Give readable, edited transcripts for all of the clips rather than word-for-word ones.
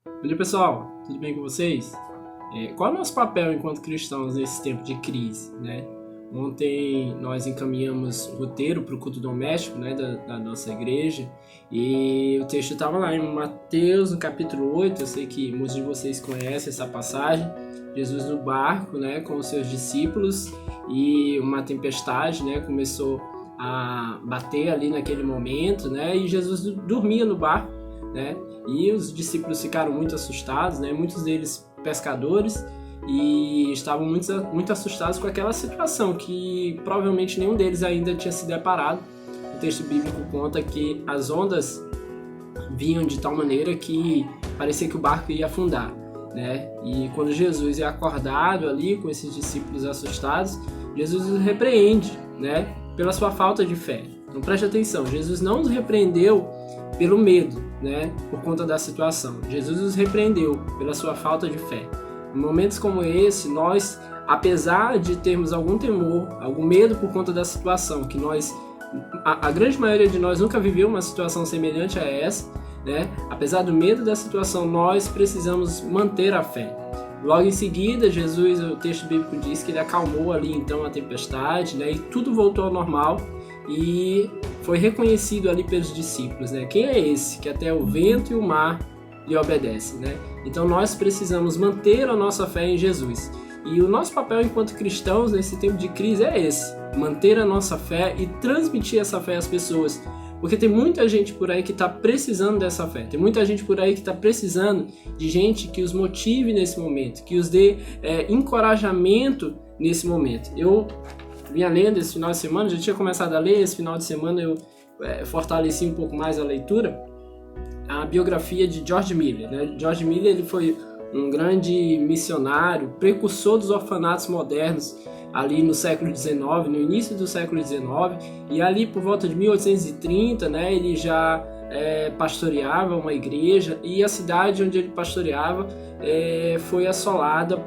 Bom dia, pessoal, tudo bem com vocês? Qual é o nosso papel enquanto cristãos nesse tempo de crise, né? Ontem nós encaminhamos o roteiro para o culto doméstico, né, da nossa igreja, e o texto estava lá em Mateus, no capítulo 8. Eu sei que muitos de vocês conhecem essa passagem. Jesus no barco, né, com os seus discípulos, e uma tempestade, né, começou a bater ali naquele momento, né, e Jesus dormia no barco, né, e os discípulos ficaram muito assustados, né, muitos deles pescadores, e estavam muito assustados com aquela situação que provavelmente nenhum deles ainda tinha se deparado. O texto bíblico conta que as ondas vinham de tal maneira que parecia que o barco ia afundar, né? E quando Jesus é acordado ali com esses discípulos assustados, Jesus os repreende, né, pela sua falta de fé. Então preste atenção, Jesus não os repreendeu pelo medo, né, por conta da situação. Jesus os repreendeu pela sua falta de fé. Em momentos como esse, nós, apesar de termos algum temor, algum medo por conta da situação, que a grande maioria de nós nunca viveu uma situação semelhante a essa, né? Apesar do medo da situação, nós precisamos manter a fé. Logo em seguida, Jesus, o texto bíblico diz que ele acalmou ali então a tempestade, né? E tudo voltou ao normal e foi reconhecido ali pelos discípulos, né? Quem é esse que até o vento e o mar lhe obedecem, né? Então nós precisamos manter a nossa fé em Jesus. E o nosso papel enquanto cristãos nesse tempo de crise é esse: manter a nossa fé e transmitir essa fé às pessoas. Porque tem muita gente por aí que está precisando dessa fé. Tem muita gente por aí que está precisando de gente que os motive nesse momento, que os dê encorajamento nesse momento. Eu vinha lendo esse final de semana, já tinha começado a ler, esse final de semana eu fortaleci um pouco mais a leitura, a biografia de George Miller, né? George Miller, ele foi um grande missionário, precursor dos orfanatos modernos ali no século XIX, no início do século XIX, e ali por volta de 1830, né, ele já pastoreava uma igreja, e a cidade onde ele pastoreava foi assolada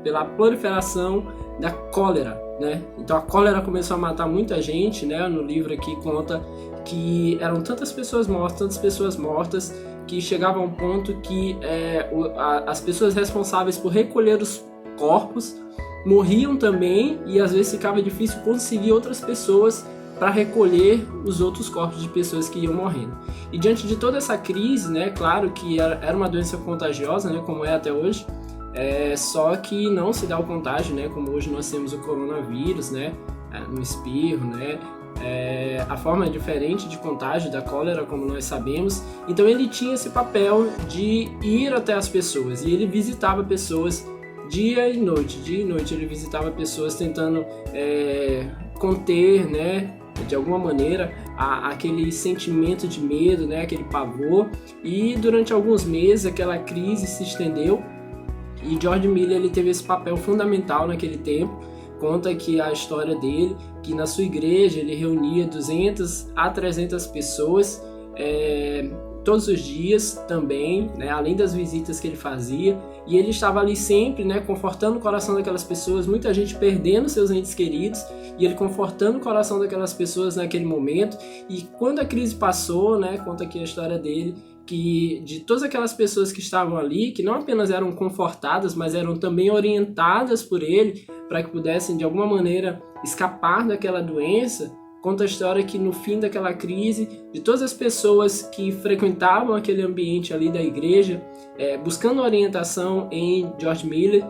pela proliferação da cólera, né? Então a cólera começou a matar muita gente, né? No livro aqui conta que eram tantas pessoas mortas, que chegava a um ponto que as pessoas responsáveis por recolher os corpos morriam também, e às vezes ficava difícil conseguir outras pessoas para recolher os outros corpos de pessoas que iam morrendo. E diante de toda essa crise, né, claro que era uma doença contagiosa, né, como é até hoje, só que não se dá o contágio, né, como hoje nós temos o coronavírus, né, no espirro, né. A forma é diferente de contágio da cólera, como nós sabemos. Então ele tinha esse papel de ir até as pessoas, e ele visitava pessoas dia e noite ele visitava pessoas tentando conter, né, de alguma maneira aquele sentimento de medo, né, aquele pavor. E durante alguns meses aquela crise se estendeu, e George Miller, ele teve esse papel fundamental naquele tempo. Conta que a história dele, que na sua igreja ele reunia 200 a 300 pessoas todos os dias também, né, além das visitas que ele fazia, e ele estava ali sempre, né, confortando o coração daquelas pessoas, muita gente perdendo seus entes queridos, e ele confortando o coração daquelas pessoas naquele momento. E quando a crise passou, né, conta aqui a história dele, que de todas aquelas pessoas que estavam ali, que não apenas eram confortadas, mas eram também orientadas por ele para que pudessem de alguma maneira escapar daquela doença. Conta a história que no fim daquela crise, de todas as pessoas que frequentavam aquele ambiente ali da igreja, buscando orientação em George Miller,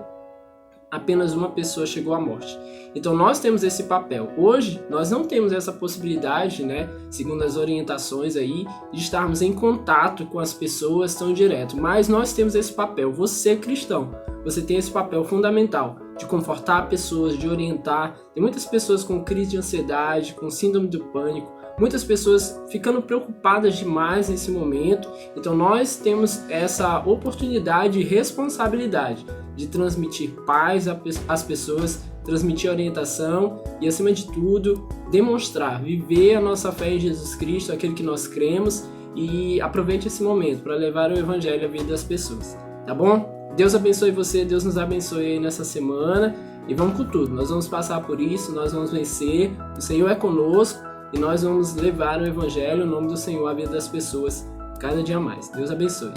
apenas uma pessoa chegou à morte. Então nós temos esse papel. Hoje nós não temos essa possibilidade, né, segundo as orientações aí, de estarmos em contato com as pessoas tão direto, mas nós temos esse papel. Você, cristão, você tem esse papel fundamental de confortar pessoas, de orientar. Tem muitas pessoas com crise de ansiedade, com síndrome do pânico, muitas pessoas ficando preocupadas demais nesse momento. Então nós temos essa oportunidade e responsabilidade de transmitir paz às pessoas, transmitir orientação e, acima de tudo, demonstrar, viver a nossa fé em Jesus Cristo, aquele que nós cremos, e aproveite esse momento para levar o evangelho à vida das pessoas, tá bom? Deus abençoe você, Deus nos abençoe aí nessa semana, e vamos com tudo. Nós vamos passar por isso, nós vamos vencer, o Senhor é conosco, e nós vamos levar o evangelho, o nome do Senhor, à vida das pessoas cada dia mais. Deus abençoe.